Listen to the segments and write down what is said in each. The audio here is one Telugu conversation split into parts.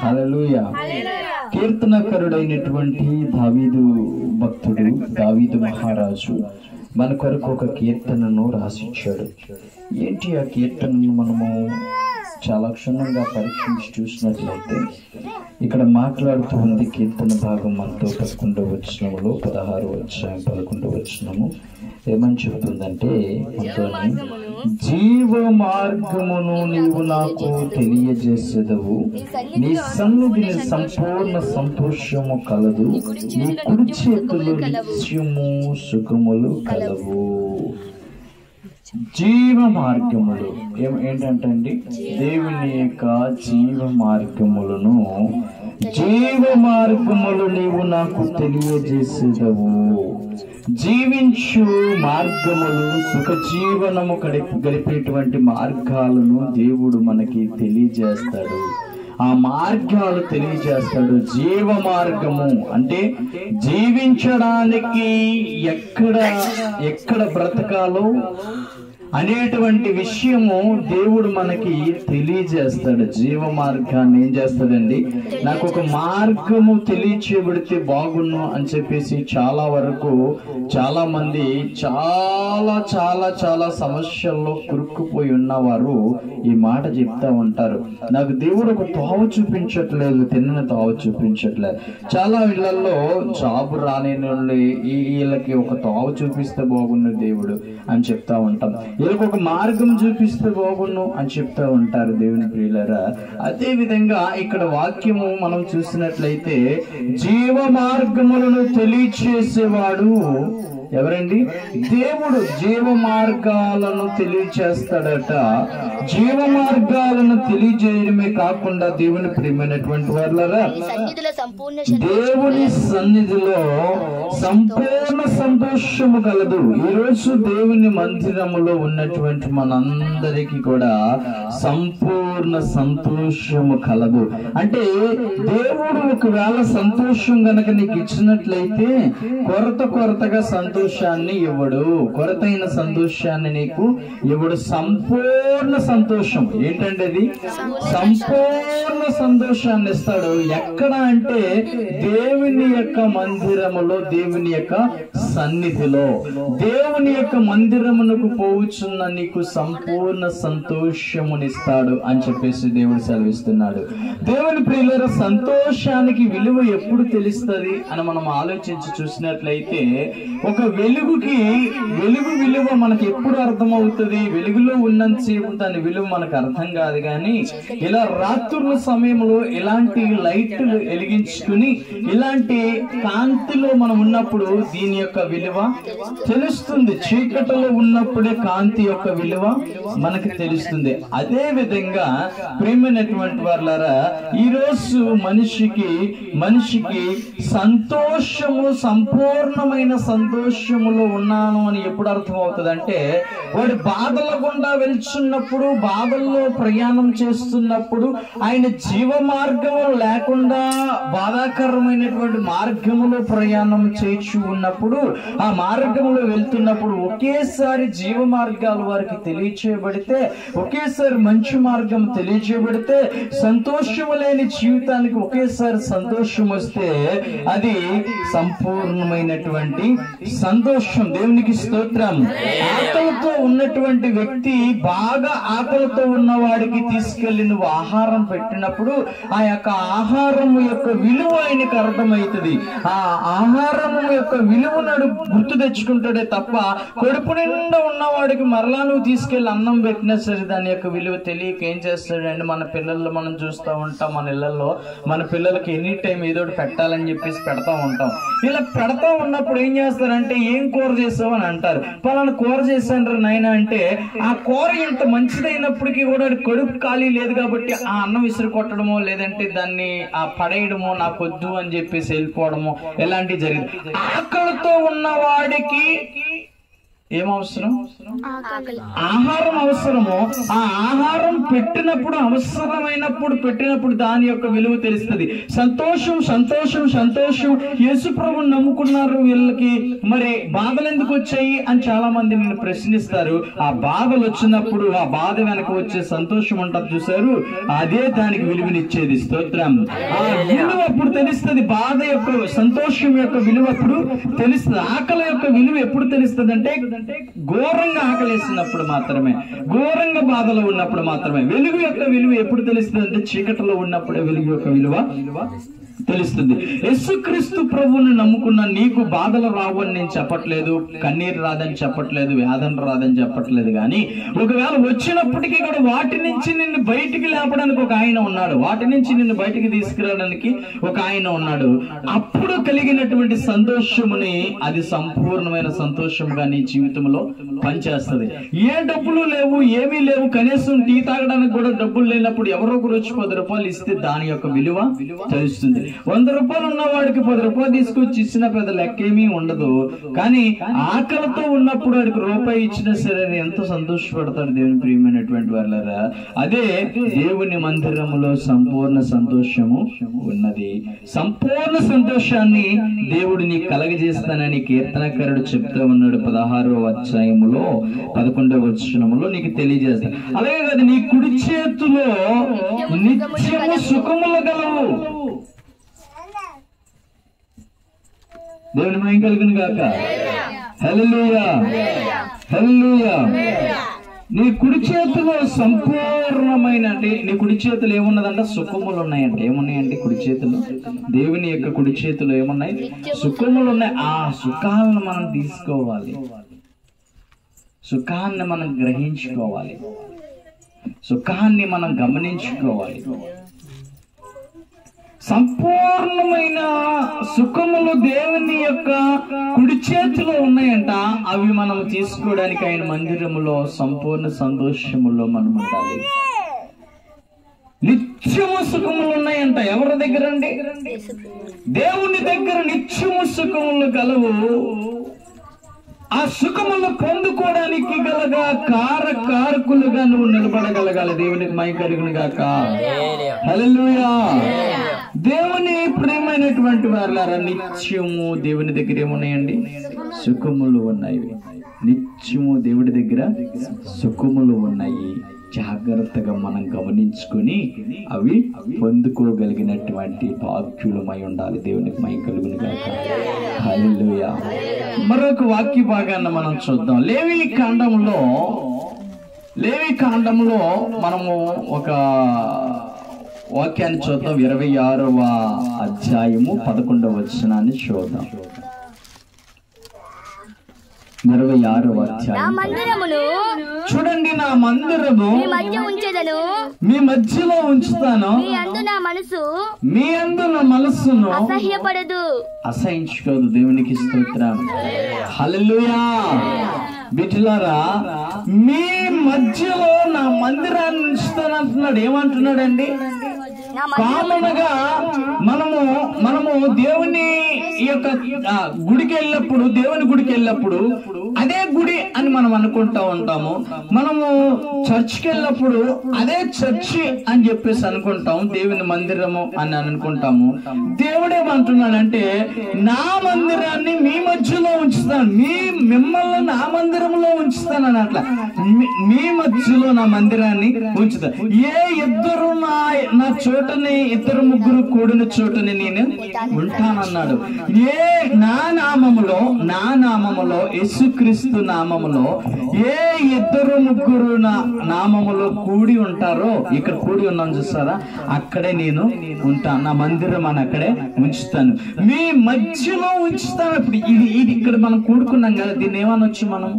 హల్లెలూయా. కీర్తనకారుడైనటువంటి దావీదు భక్తుడు, దావీదు మహారాజు మన కొరకు ఒక కీర్తనను రాసిచ్చాడు. ఏంటి ఆ కీర్తనను మనము చాలా క్షుణ్ణంగా పరీక్షించి చూసినట్లయితే ఇక్కడ మాట్లాడుతూ ఉంది కీర్తన భాగం మనతో 11వ వచనంలో 16వ అధ్యాయం 11వ వచనము ఏమని చెబుతుందంటే, జీవ మార్గమును నీవు నాకు తెలియజేసేదవు, నీ సన్నిధిని సంపూర్ణ సంతోషము కలదు, నీ కుడి చేతులు నిత్యము సుఖములు కలవు. జీవ మార్గములు ఏంటంటే అండి, దేవుని యొక్క జీవ మార్గములను, జీవ మార్గములు నీవు నాకు తెలియజేసేదవు. జీవించు మార్గములు, సుఖ జీవనము గడిపేటువంటి మార్గాలను దేవుడు మనకి తెలియజేస్తాడు. ఆ మార్గాలు తెలియజేస్తాడు. జీవ మార్గము అంటే జీవించడానికి ఎక్కడ బ్రతకాలో అనేటువంటి విషయము దేవుడు మనకి తెలియజేస్తాడు. జీవ మార్గాన్ని ఏం చేస్తాడండి, నాకు ఒక మార్గము తెలియచేయబడితే బాగున్ను అని చెప్పేసి చాలా వరకు చాలా మంది చాలా చాలా చాలా సమస్యల్లో కురుక్కుపోయి ఉన్నవారు ఈ మాట చెప్తా ఉంటారు, నాకు దేవుడు ఒక తోవ చూపించట్లేదు, తిన్న తోవ చూపించట్లేదు. చాలా ఇళ్లలో జాబ్ రాని వీళ్ళకి ఒక తోవ చూపిస్తే బాగున్న దేవుడు అని చెప్తా ఉంటాం. వీళ్ళకి ఒక మార్గం చూపిస్తే బాగున్ను అని చెప్తా ఉంటారు దేవుని ప్రియులారా. అదే విధంగా ఇక్కడ వాక్యము మనం చూసినట్లయితే జీవ మార్గములను తెలియచేసేవాడు ఎవరండి? దేవుడు జీవ మార్గాలను తెలియచేస్తాడట. జీవ మార్గాలను తెలియజేయడమే కాకుండా దేవుని ప్రియమైనటువంటి వాళ్ళరా, దేవుని సన్నిధిలో సంపూర్ణ సంతోషము కలదు. ఈరోజు దేవుని మందిరములో ఉన్నటువంటి మనందరికీ కూడా సంపూర్ణ సంతోషము కలదు. అంటే దేవుడు ఒకవేళ సంతోషం గనక నీకు ఇచ్చినట్లయితే కొరతగా సంతోషాన్ని ఇవ్వడు, కొరతైన సంతోషాన్ని నీకు ఇవ్వడు. సంపూర్ణ సంతోషం ఏంటంటే అది సంపూర్ణ సంతోషాన్ని ఇస్తాడు. ఎక్కడ అంటే దేవుని యొక్క మందిరములో, దేవుని యొక్క సన్నిధిలో, దేవుని యొక్క మందిరమునకు పోవుచున్న నీకు సంపూర్ణ సంతోషమునిస్తాడు అని చెప్పేసి దేవుడు సెలవిస్తున్నాడు. దేవుని ప్రియులారా, సంతోషానికి విలువ ఎప్పుడు తెలుస్తుంది అని మనం ఆలోచించి చూసినట్లయితే, ఒక వెలుగు విలువ మనకి ఎప్పుడు అర్థమవుతుంది? వెలుగులో ఉన్నంతసేపు దాని విలువ మనకు అర్థం కాదు. కానీ ఇలా రాత్రుల సమయంలో ఇలాంటి లైట్లు వెలిగించుకుని ఇలాంటి కాంతిలో మనం ఉన్నప్పుడు దీని యొక్క విలువ తెలుస్తుంది. చీకటిలో ఉన్నప్పుడే కాంతి యొక్క విలువ మనకు తెలుస్తుంది. అదే విధంగా ప్రేమైనటువంటి వాళ్ళారా, ఈరోజు మనిషికి సంతోషము, సంపూర్ణమైన సంతోషములో ఉన్నాను అని ఎప్పుడు అర్థం అవుతుంది అంటే, వాడు బాధల గుండా వెళ్తున్నప్పుడు, బాధల్లో ప్రయాణం చేస్తున్నప్పుడు, ఆయన జీవ మార్గం లేకుండా బాధాకరమైనటువంటి మార్గములో ప్రయాణం చేయించు ఉన్నప్పుడు, ఆ మార్గంలో వెళ్తున్నప్పుడు ఒకేసారి జీవ మార్గాలు వారికి తెలియచేయబడితే, ఒకేసారి మంచి మార్గం తెలియచేయబడితే, సంతోషము లేని జీవితానికి ఒకేసారి సంతోషం వస్తే అది సంపూర్ణమైనటువంటి సంతోషం. దేవునికి స్తోత్రం. ఆకలితో ఉన్నటువంటి వ్యక్తి, బాగా ఆకలితో ఉన్న వాడికి తీసుకెళ్లి నువ్వు ఆహారం పెట్టినప్పుడు ఆ యొక్క ఆహారం యొక్క విలువ ఆయనకు అర్థమవుతుంది. ఆ ఆహారం యొక్క విలువను గుర్తు తెచ్చుకుంటాడే తప్ప, కడుపు నిండా ఉన్నవాడికి మరలా నువ్వు తీసుకెళ్లి అన్నం పెట్టినా సరే దాని యొక్క విలువ తెలియక ఏం చేస్తాడండి? మన పిల్లల్లో మనం చూస్తూ ఉంటాం, మన ఇళ్లలో మన పిల్లలకి ఎనీ టైం ఏదో పెట్టాలని చెప్పేసి పెడతా ఉంటాం. ఇలా పెడతా ఉన్నప్పుడు ఏం చేస్తారంటే, ఏం కూర చేసావు అని అంటారు. పలానా కూర చేశాను నాయన అంటే, ఆ కూర ఇంత మంచిదైనప్పటికీ కూడా కడుపు ఖాళీ లేదు కాబట్టి ఆ అన్నం విసిరి కొట్టడమో, లేదంటే దాన్ని పడేయడమో, నాకు వద్దు అని చెప్పేసి వెళ్ళిపోవడమో ఇలాంటివి జరిగింది. ఆకలితో ఉన్న వాడికి ఏమవసరం? ఆహారం అవసరము. ఆ ఆహారం పెట్టినప్పుడు, అవసరమైనప్పుడు పెట్టినప్పుడు దాని యొక్క విలువ తెలుస్తుంది. సంతోషం సంతోషం సంతోషం. యేసు ప్రభువుని నమ్ముకున్నారు, వీళ్ళకి మరి బాధలు ఎందుకు వచ్చాయి అని చాలా మంది నిన్ను ప్రశ్నిస్తారు. ఆ బాధలు వచ్చినప్పుడు ఆ బాధ వెనక వచ్చే సంతోషం అంటారు చూసారు, అదే దానికి విలువనిచ్చేది. స్తోత్రం. ఆ విలువ అప్పుడు తెలుస్తుంది. బాధ యొక్క, సంతోషం యొక్క విలువ అప్పుడు తెలుస్తుంది. ఆకలి యొక్క విలువ ఎప్పుడు తెలుస్తుంది అంటే ఘోరంగా ఆకలేసినప్పుడు మాత్రమే, ఘోరంగా బాధలో ఉన్నప్పుడు మాత్రమే. వెలుగు యొక్క విలువ ఎప్పుడు తెలుస్తుంది అంటే చీకటిలో ఉన్నప్పుడే వెలుగు యొక్క విలువ తెలుస్తుంది. యేసుక్రీస్తు ప్రభువుని నమ్ముకున్న నీకు బాధలు రావని నేను చెప్పట్లేదు, కన్నీరు రాదని చెప్పట్లేదు, వేదన రాదని చెప్పట్లేదు. కానీ ఒకవేళ వచ్చినప్పటికీ కూడా వాటి నుంచి నిన్ను బయటికి లేపడానికి ఒక ఆయన ఉన్నాడు, వాటి నుంచి నిన్ను బయటికి తీసుకురావడానికి ఒక ఆయన ఉన్నాడు. అప్పుడు కలిగినటువంటి సంతోషముని అది సంపూర్ణమైన సంతోషంగా నీ జీవితంలో పనిచేస్తుంది. ఏ డబ్బులు లేవు, ఏమీ లేవు, కనీసం టీ తాగడానికి కూడా డబ్బులు లేనప్పుడు ఎవరో ఒకరు వచ్చి 10 రూపాయలు ఇస్తే దాని యొక్క విలువ తెలుస్తుంది. 100 రూపాయలు ఉన్నవాడికి 10 రూపాయలు తీసుకొచ్చి ఇచ్చిన పెద్ద లెక్కేమీ ఉండదు. కానీ ఆకలితో ఉన్నప్పుడు వాడికి రూపాయి ఇచ్చినా సరే ఎంత సంతోషపడతాడు దేవుని ప్రియమైనటువంటి వాళ్ళరా. అదే దేవుని మందిరములో సంపూర్ణ సంతోషము ఉన్నది. సంపూర్ణ సంతోషాన్ని దేవుడు నీకు కలగజేస్తానని కీర్తనకారుడు చెప్తూ ఉన్నాడు 16వ అధ్యాయములో 11వ వచనములో నీకు తెలియజేస్తాను. అలాగే కదా, నీ కుడి చేతిలో నిత్యము సుఖములు గలవు. దేవుని మహిమ కలుగును గాక. హల్లెలూయా, హల్లెలూయా. నీ కుడి చేతిలో సంపూర్ణమైన, అంటే నీ కుడి చేతులు ఏమున్నదంటే సుఖములు ఉన్నాయంటే. ఏమున్నాయండి కుడి చేతులు? దేవుని యొక్క కుడి చేతులు ఏమున్నాయి? సుఖములు ఉన్నాయి. ఆ సుఖాలను మనం తీసుకోవాలి, సుఖాన్ని మనం గ్రహించుకోవాలి, సుఖాన్ని మనం గమనించుకోవాలి. సంపూర్ణమైన సుఖములు దేవుని యొక్క కుడి చేతిలో ఉన్నాయంట. అవి మనం తీసుకోవడానికి ఆయన మందిరములో సంపూర్ణ సంతోషములో మనం ఉండాలి. నిత్యము సుఖములు ఉన్నాయంట. ఎవరి దగ్గర అండి? దేవుని దగ్గర నిత్యము సుఖములు గలవు. ఆ సుఖములు పొందుకోవడానికి గలగా కారకులుగా నువ్వు నిలబడగలగాలి. దేవునికి మహిమ కలుగును గాక. హల్లెలూయా. దేవుని ప్రియమైనటువంటి వారులారా, నిత్యము దేవుని దగ్గర ఏమున్నాయండి? సుఖములు ఉన్నాయి. నిత్యము దేవుడి దగ్గర సుఖములు ఉన్నాయి. జాగ్రత్తగా మనం గమనించుకొని అవి పొందుకోగలిగినటువంటి భాగ్యులమై ఉండాలి. దేవునికి మహిమ కలుగును గాక. హల్లెలూయా. మరొక వాక్య భాగాన్ని మనం చూద్దాం. లేవి కాండంలో మనము ఒక వాక్యాన్ని చూద్దాం. 26వ అధ్యాయము 11వ వచనాన్ని చూద్దాం. 26వ అధ్యాయం చూడండి. నా మందిరము మీ మధ్యలో ఉంచుతాను, మీ అందు నా మనస్సును అసహించుకోదు. దేవునికి స్తోత్రం. హల్లెలూయా. బిడ్డలారా, మీ మధ్యలో నా మందిరాన్ని ఉంచుతానంటున్నాడు. ఏమంటున్నాడండి? కామన్గా మనము దేవుని యొక్క గుడికి వెళ్ళినప్పుడు, దేవుని గుడికి వెళ్ళినప్పుడు అదే గుడి అని మనం అనుకుంటా ఉంటాము. మనము చర్చికి వెళ్ళినప్పుడు అదే చర్చి అని చెప్పేసి అనుకుంటాం, దేవుని మందిరము అని అనుకుంటాము. దేవుడేమంటున్నాడంటే, నా మందిరాన్ని మీ మధ్యలో ఉంచుతాను, మిమ్మల్ని నా మందిరంలో ఉంచుతాను అని. అట్లా మీ మధ్యలో నా మందిరాన్ని ఉంచుతాను. ఏ ఇద్దరు నా చోటని, 2-3 కూడిన చోటని నేను ఉంటానన్నాడు. నా నామములో యేసుక్రీస్తు నామములో ఏ 2-3 నామములో కూడి ఉంటారో, ఇక్కడ కూడి ఉన్నాను చూస్తారా, అక్కడే నేను ఉంటాను. నా మందిరం అని అక్కడే ఉంచుతాను, మీ మధ్యలో ఉంచుతాను. ఇప్పుడు ఇది ఇక్కడ మనం కూడుకున్నాం కదా, దీన్ని ఏమనొచ్చు మనం?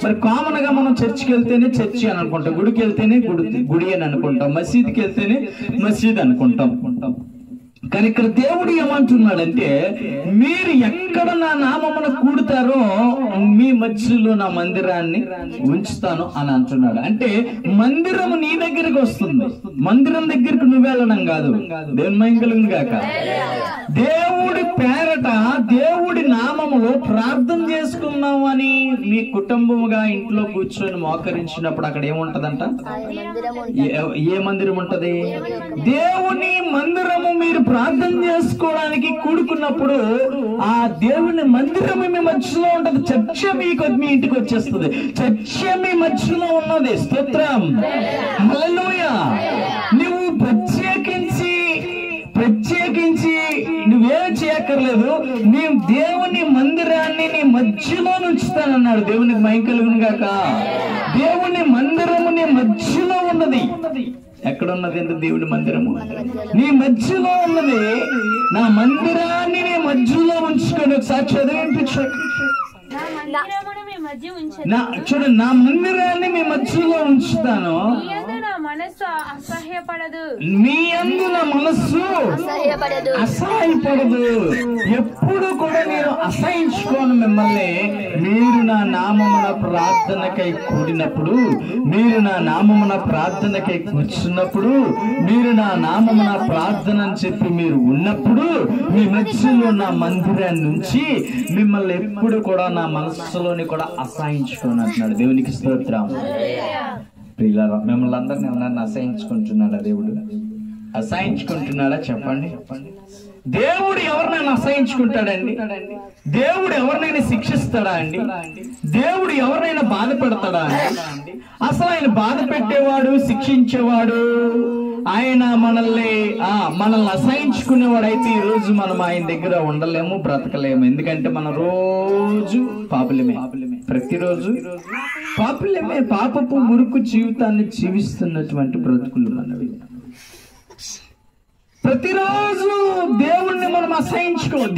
మరి కామన్ గా మనం చర్చికి వెళ్తేనే చర్చి అని అనుకుంటాం, గుడికి వెళ్తేనే గుడి అని అనుకుంటాం, మసీద్కి వెళ్తేనే మసీద్ అనుకుంటాం. కానీ ఇక్కడ దేవుడు ఏమంటున్నాడంటే, మీరు ఎక్కడ నా నామమున కూడుతారో మీ మధ్యలో నా మందిరాన్ని ఉంచుతాను అని అంటున్నాడు. అంటే మందిరము నీ దగ్గరికి వస్తుంది, మందిరం దగ్గరికి నువ్వు వెళ్ళడం కాదు. దేవుని మహిమ కలుగును గాక. దేవుడి పేరట దేవుడి నామములో ప్రార్థన చేసుకున్నావు అని మీ కుటుంబముగా ఇంట్లో కూర్చొని మోకరించినప్పుడు అక్కడ ఏముంటదంట? ఏ మందిరం ఉంటది? దేవుని మందిరము. మీరు ప్రార్థన చేసుకోవడానికి కూడుకున్నప్పుడు ఆ దేవుని మందిరం మీ మధ్యలో ఉంటది. చర్చ మీ ఇంటికి వచ్చేస్తుంది. చర్చ మీ మధ్యలో ఉన్నది. స్తోత్రం, హల్లెలూయా. నువ్వు ప్రత్యేకించి నువ్వేం చేయక్కర్లేదు. నేను దేవుని మందిరాన్ని నీ మధ్యలో ఉంచుతానన్నాడు. దేవునికి మహిమ కలుగును గాక. దేవుని మందిరము నీ మధ్యలో ఉన్నది. ఎక్కడున్నది అంటే దేవుని మందిరము నీ మధ్యలో ఉన్నది. నా మందిరాన్ని నీ మధ్యలో ఉంచుకొని ఒకసారి చదివించు. చూడు, నా మందిరాన్ని మీ మధ్యలో ఉంచుతాను. మీ అందు నా మనస్సు అసహ్యపడదు. ఎప్పుడు కూడా నేను అసహించుకోను మిమ్మల్ని. మీరు నా నామమున ప్రార్థనకై కూడినప్పుడు, మీరు నా నామమున ప్రార్థనకై కూర్చున్నప్పుడు, మీరు నా నామమున ప్రార్థన అని చెప్పి మీరు ఉన్నప్పుడు మీ మధ్యలో నా మందిరాన్ని నుంచి మిమ్మల్ని ఎప్పుడు కూడా నా మనస్సులోని కూడా అసహించుకోను అంటున్నాడు. దేవునికి స్తోత్రం. ప్రియులారా, మిమ్మల్ని అందరినీ ఎవరన్నా అసహించుకుంటున్నాడా? దేవుడు అసహించుకుంటున్నాడా? చెప్పండి. దేవుడు ఎవరినైనా అసహించుకుంటాడండి? దేవుడు ఎవరినైనా శిక్షిస్తాడా అండి? దేవుడు ఎవరినైనా బాధ పెడతాడా అండి? అసలు ఆయన బాధ పెట్టేవాడు, శిక్షించేవాడు ఆయన. మనల్ని అసహించుకునేవాడైతే ఈ రోజు మనం ఆయన దగ్గర ఉండలేము, బ్రతకలేము. ఎందుకంటే మనం రోజు పాపులమే, ప్రతిరోజు పాపులమే. పాపపు మురుకు జీవితాన్ని జీవిస్తున్నటువంటి బ్రతుకులు మనవి. ప్రతిరోజు దేవుణ్ణి మనం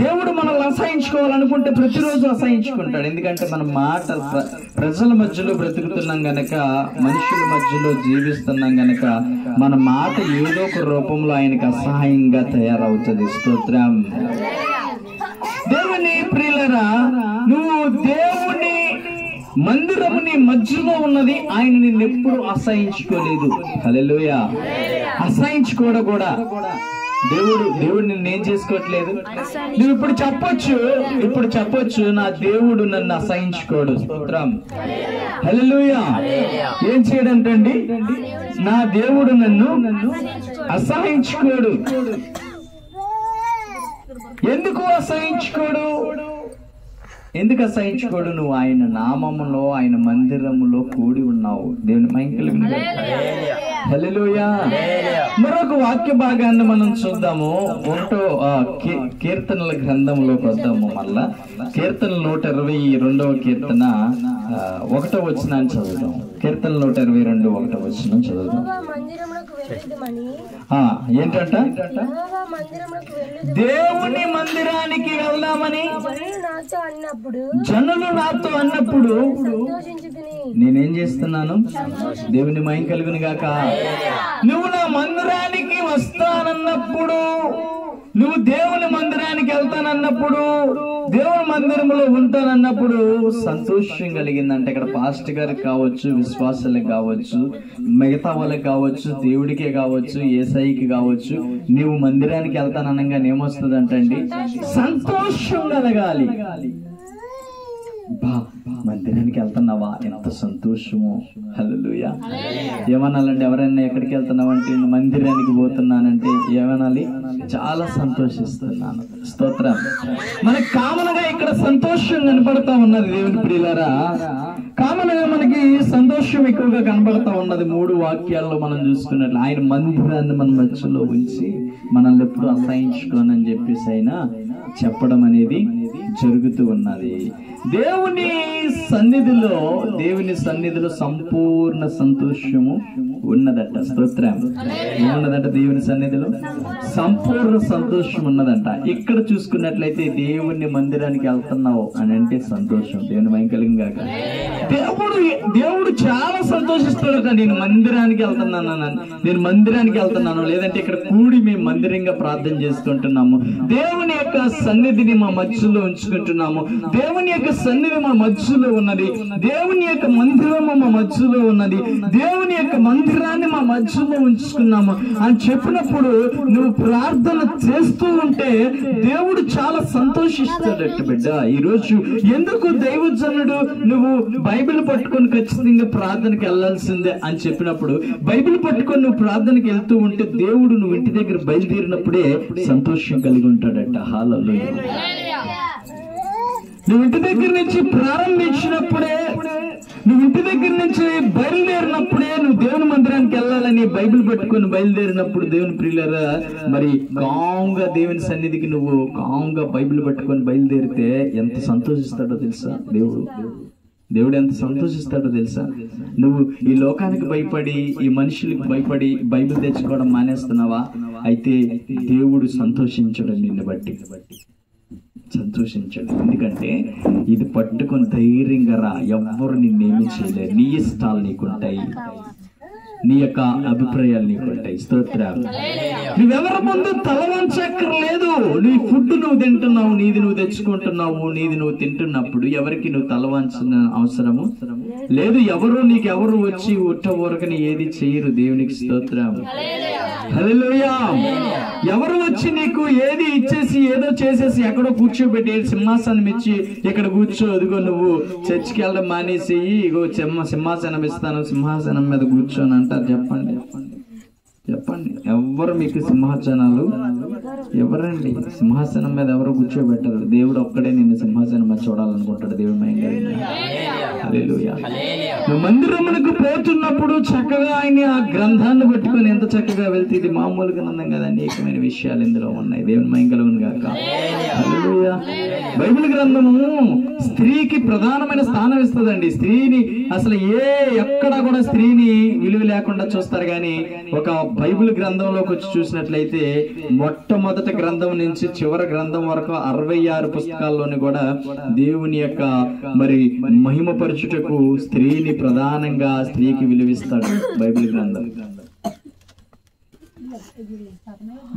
దేవుడు మనల్ని అసహించుకోవాలనుకుంటే ప్రతిరోజు అసహించుకుంటాడు. ఎందుకంటే మనం మాట ప్రజల మధ్యలో బ్రతుకుతున్నాం గనక, మనుషుల మధ్యలో జీవిస్తున్నాం గనక మన మాట ఏదో ఒక రూపంలో ఆయనకు అసహాయంగా తయారవుతుంది. స్తోత్రం. దేవుని ప్రియులరా, నువ్వు దేవుని మందిరము నీ మధ్యలో ఉన్నది. ఆయన నిన్నెప్పుడు అసహించుకోలేదు. హల్లెలూయా. అసహించుకోవడం కూడా దేవుడు నిన్నేం చేసుకోవట్లేదు. నువ్వు ఇప్పుడు చెప్పొచ్చు నా దేవుడు నన్ను అసహించుకోడు. స్తోత్రం, హల్లెలూయా. ఏం చేయడంటండి? నా దేవుడు నన్ను అసహించుకోడు. ఎందుకు అసహించుకోడు? ఎందుకు అసహించుకోడు? నువ్వు ఆయన నామములో, ఆయన మందిరములో కూడి ఉన్నావు. దేవుని మహిమ కలుగును గాక. హల్లెలూయా. మరొక వాక్య భాగాన్ని మనం చూద్దాము. కీర్తనల గ్రంథంలోకి వద్దాము. మళ్ళా కీర్తనలు 122వ కీర్తన 1వ వచనాన్ని చదువుదాం. కీర్తన 122 1వ వచనం చదువుదాం. ఏంటంట? దేవుని మందిరానికి వెళ్దామని జనులు నాతో అన్నప్పుడు నేనేం చేస్తున్నాను? దేవుని మహిమ కలుగును గాక. నువ్వు నా మందిరానికి వస్తానన్నప్పుడు, నువ్వు దేవుని మందిరానికి వెళ్తానన్నప్పుడు, దేవుని మందిరంలో ఉంటానన్నప్పుడు సంతోషం కలిగిందంటే, ఇక్కడ పాస్టర్ గారికి కావచ్చు, విశ్వాసాలకు కావచ్చు, మిగతా వాళ్ళకి కావచ్చు, దేవుడికే కావచ్చు, యేసయ్యకి కావచ్చు, నీవు మందిరానికి వెళ్తాననగా ఏమొస్తుంది అంటండి? సంతోషం కలగాలి. మందిరానికి వెళ్తున్నావా? ఎంత సంతోషము. హల్లెలూయా. ఏమనాలంటే, ఎవరైనా ఎక్కడికి వెళ్తున్నావంటే మందిరానికి పోతున్నానంటే ఏమనాలి? చాలా సంతోషిస్తున్నాను. స్తోత్రం. మనకి కామన్గా ఇక్కడ సంతోషం కనపడతా ఉన్నది. దేవుని ప్రియులారా, కామన్గా మనకి సంతోషం ఎక్కువగా కనబడతా ఉన్నది. 3 వాక్యాల్లో మనం చూసుకున్నట్లు ఆయన మందిరాన్ని మన మధ్యలో ఉంచి మనల్ని ఎప్పుడు అసహించుకోనని చెప్పేసి ఆయన చెప్పడం అనేది జరుగుతూ ఉన్నది. దేవుని సన్నిధిలో సంపూర్ణ సంతోషము ఉన్నదట. స్తోత్రం. ఏమున్నదంట? దేవుని సన్నిధిలో సంపూర్ణ సంతోషం ఉన్నదంట. ఇక్కడ చూసుకున్నట్లయితే దేవుని మందిరానికి వెళ్తున్నావు అని అంటే సంతోషం. దేవుని భయం కలిగింగాక. దేవుడు చాలా సంతోషిస్తాడట. నేను మందిరానికి వెళ్తున్నాను, లేదంటే ఇక్కడ కూడి మేము మందిరంగా ప్రార్థన చేసుకుంటున్నాము, దేవుని యొక్క సన్నిధిని మా మధ్యలో ఉంచుకుంటున్నాము, దేవుని యొక్క సన్నిధి మా మధ్యలో ఉన్నది, దేవుని యొక్క మందిరము మా మధ్యలో ఉన్నది, దేవుని యొక్క మందిరాన్ని మా మధ్యలో ఉంచుకున్నాము అని చెప్పినప్పుడు నువ్వు ప్రార్థన చేస్తూ ఉంటే దేవుడు చాలా సంతోషిస్తాడట. బిడ్డ, ఈరోజు ఎందుకు దైవజనుడు నువ్వు బైబిల్ పట్టుకొని ఖచ్చితంగా ప్రార్థనకి వెళ్ళాల్సిందే అని చెప్పినప్పుడు, బైబిల్ పట్టుకొని నువ్వు ప్రార్థనకి వెళ్తూ ఉంటే దేవుడు నువ్వు ఇంటి దగ్గర బయలుదేరినప్పుడే సంతోషం కలిగి ఉంటాడట. హల్లెలూయా. నువ్వు ఇంటి దగ్గర నుంచి ప్రారంభించినప్పుడే, నువ్వు ఇంటి దగ్గర నుంచి బయలుదేరినప్పుడే, నువ్వు దేవుని మందిరానికి వెళ్ళాలని బైబిల్ పట్టుకొని బయలుదేరినప్పుడు, దేవుని ప్రియులారా, మరి కాంగా దేవుని సన్నిధికి నువ్వు కాంగా బైబిల్ పట్టుకొని బయలుదేరితే ఎంత సంతోషిస్తాడో తెలుసా? దేవుడు ఎంత సంతోషిస్తాడో తెలుసా? నువ్వు ఈ లోకానికి భయపడి, ఈ మనుషులకు భయపడి బైబిల్ తెచ్చుకోవడం మానేస్తున్నావా? అయితే దేవుడు సంతోషించడు, నిన్ను బట్టి సంతోషించడు. ఎందుకంటే ఇది పట్టుకొని ధైర్యంగా రా, ఎవ్వరు నిన్నేమి చేయలేరు. నీ ఇష్టాలు నీకుంటాయి, నీ యొక్క అభిప్రాయాలు నీకుంటాయి. స్తోత్రాలు. నువ్వెవరి ముందు తలవంచక్కర్లేదు. నీ ఫుడ్ నువ్వు తింటున్నావు, నీది నువ్వు తెచ్చుకుంటున్నావు, నీది నువ్వు తింటున్నప్పుడు ఎవరికి నువ్వు తలవంచిన అవసరము లేదు. నీకెవరు వచ్చి ఉట్ట ఊరకని ఏది చేయరు. దేవునికి స్తోత్రం. హల్లెలూయా. ఎవరు వచ్చి నీకు ఏది ఇచ్చేసి ఏదో చేసేసి ఎక్కడో కూర్చోబెట్టి సింహాసనం ఇచ్చి ఇక్కడ కూర్చో, అదిగో నువ్వు చర్చికి వెళ్ళడం మానేసి ఇగో సింహాసనం ఇస్తాను, సింహాసనం మీద కూర్చోని అంటారు. చెప్పండి. ఎవరు మీకు సింహాసనాలు ఎవరండి? సింహాసనం మీద ఎవరు కూర్చోబెట్టరు. దేవుడు ఒక్కడే నిన్ను సింహాసనం మీద చూడాలనుకుంటాడు. దేవుడు హల్లెలూయా. నువ్వు మందిరమునకు పోతున్నప్పుడు చక్కగా ఆయన ఆ గ్రంథాన్ని పట్టుకొని ఎంత చక్కగా వెళ్తే, ఇది మామూలు గ్రంథం కదా, అనేకమైన విషయాలు ఇందులో ఉన్నాయి. దేవుని మహిమ కలుగును గాక. హల్లెలూయా. బైబిల్ గ్రంథము స్త్రీకి ప్రధానమైన స్థానం ఇస్తుందండి. స్త్రీని అసలు ఎక్కడా కూడా స్త్రీని విలువ లేకుండా చూస్తారు, కానీ ఒక బైబిల్ గ్రంథంలోకి వచ్చి చూసినట్లయితే మొట్టమొదటి గ్రంథం నుంచి చివరి గ్రంథం వరకు 66 పుస్తకాల్లోని కూడా దేవుని యొక్క మరి మహిమపరచుటకు స్త్రీని ప్రధానంగా స్త్రీకి విలువిస్తాడు బైబిల్ గ్రంథం.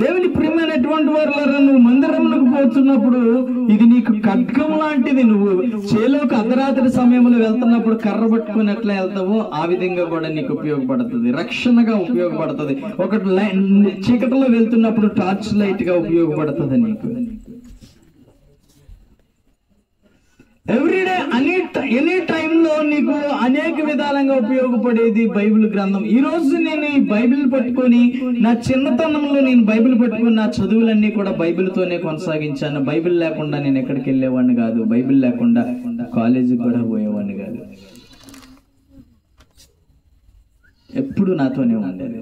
దేవుని ప్రియమైనటువంటి వారులారా, నువ్వు మందిరంలోకి పోతున్నప్పుడు ఇది నీకు ఖడ్గం లాంటిది. నువ్వు చేలోకి అర్ధరాత్రి సమయంలో వెళ్తున్నప్పుడు కర్ర పట్టుకుని ఎట్లా వెళ్తావో ఆ విధంగా కూడా నీకు ఉపయోగపడుతుంది, రక్షణగా ఉపయోగపడుతుంది. ఒకటి చీకటిలో వెళ్తున్నప్పుడు టార్చ్ లైట్ గా ఉపయోగపడుతుంది నీకు. ఎవ్రీడే ఎనీ టైంలో నీకు అనేక విధాలుగా ఉపయోగపడేది బైబిల్ గ్రంథం. ఈ రోజు నేను ఈ బైబిల్ పట్టుకొని నా చిన్నతనంలో నేను బైబిల్ పట్టుకొని నా చదువులన్నీ కూడా బైబిల్తోనే కొనసాగించాను. బైబిల్ లేకుండా నేను ఎక్కడికి వెళ్ళేవాడిని కాదు, బైబిల్ లేకుండా కాలేజీకి కూడా పోయేవాడిని కాదు. ఎప్పుడు నాతోనే ఉండేది.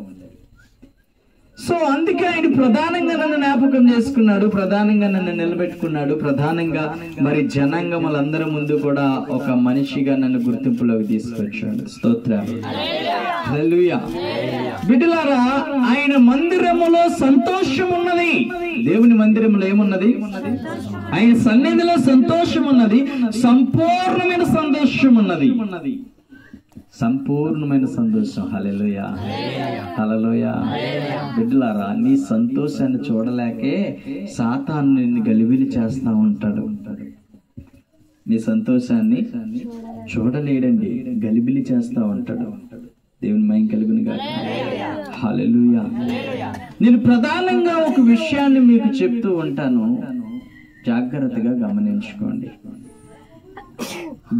సో అందుకే ఆయన ప్రధానంగా నన్ను జ్ఞాపకం చేసుకున్నాడు, ప్రధానంగా నన్ను నిలబెట్టుకున్నాడు, ప్రధానంగా మరి జనాంగములందరి ముందు కూడా ఒక మనిషిగా నన్ను గుర్తింపులోకి తీసుకొచ్చాడు. స్తోత్రాలు. హల్లెలూయా. బిడ్డలారా, ఆయన మందిరములో సంతోషం ఉన్నది. దేవుని మందిరములో ఏమున్నది? ఆయన సన్నిధిలో సంతోషం ఉన్నది, సంపూర్ణమైన సంతోషం ఉన్నది, సంపూర్ణమైన సంతోషం. హల్లెలూయా. హల్లెలూయా. బిడ్డలారా, నీ సంతోషాన్ని చూడలేకే సాతాను నిన్ను గలిబిలి చేస్తా ఉంటాడు. నీ సంతోషాన్ని చూడలేడండి, గలిబిలి చేస్తా ఉంటాడు. దేవుని మహిమ కలుగును గాక. హల్లెలూయా. నేను ప్రధానంగా ఒక విషయాన్ని మీకు చెప్తూ ఉంటాను, జాగ్రత్తగా గమనించుకోండి.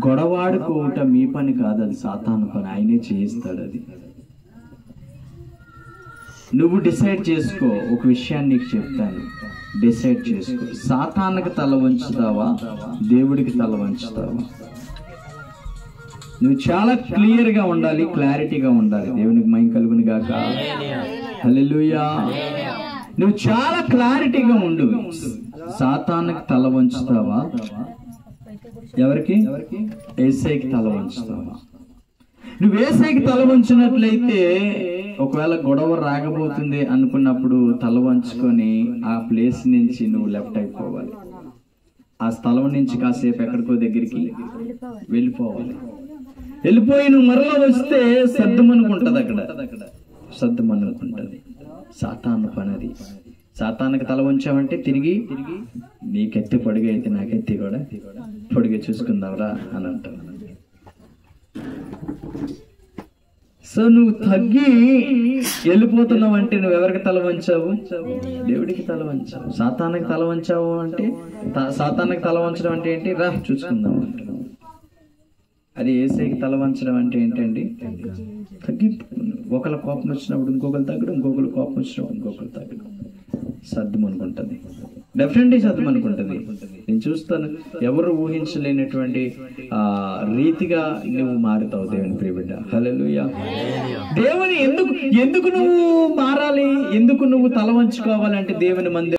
గొడవాడుకోవట మీ పని కాదు, అది సాతాను పని. ఆయనే చేయిస్తాడు. అది నువ్వు డిసైడ్ చేసుకో. ఒక విషయాన్ని నీకు చెప్తాను, డిసైడ్ చేసుకో. సాతానుకి తల వంచుతావా, దేవుడికి తల వంచుతావా? నువ్వు చాలా క్లియర్ గా ఉండాలి, క్లారిటీగా ఉండాలి. దేవునికి మహిమ కలుగును గాక. హల్లెలూయా. నువ్వు చాలా క్లారిటీగా ఉండు. సాతానుకి తల వంచుతావా? ఎవరికి? యేసయ్యకి తల వంచుతావా? నువ్వు యేసయ్యకి తల వంచినట్లయితే ఒకవేళ గొడవ రాగబోతుంది అనుకున్నప్పుడు తల వంచుకొని ఆ ప్లేస్ నుంచి నువ్వు లెఫ్ట్ అయిపోవాలి. ఆ స్థలం నుంచి కాసేపు ఎక్కడికో దగ్గరికి వెళ్ళిపోవాలి. వెళ్ళిపోయి నువ్వు మరలా వస్తే సర్దుమనుకుంటది, అక్కడ సర్దుమనుకుంటది. సాతాను పనది. సాతానుకి తల వంచావంటే తిరిగి నీకెత్తి పొడిగి అయితే నాకెత్తి కూడా పొడిగి చూసుకుందాంరా అని అంటావు. సో నువ్వు తగ్గి వెళ్ళిపోతున్నావు అంటే నువ్వు ఎవరికి తల వంచావు? దేవుడికి తల వంచావు. సాతానుకి తల వంచావు అంటే, సాతానుకి తల వంచడం అంటే ఏంటి? రా చూసుకుందాం అంటున్నావు. అది యేసయ్యకి తల వంచడం అంటే ఏంటండి? తగ్గి, ఒకళ్ళ కోపం వచ్చినప్పుడు ఇంకొకరు తగ్గడం, ఇంకొకరు కోపం వచ్చినప్పుడు ఇంకొకరు తగ్గడం. సర్దుమనుకుంటుంది, డెఫినెట్లీ సర్దుమనుకుంటుంది. నేను చూస్తాను, ఎవరు ఊహించలేనటువంటి రీతిగా నువ్వు మారుతావు దేవుని ప్రియ బిడ్డ. హల్లెలూయా. దేవుని ఎందుకు నువ్వు మారాలి? ఎందుకు నువ్వు తల వంచుకోవాలంటే దేవుని మందిరం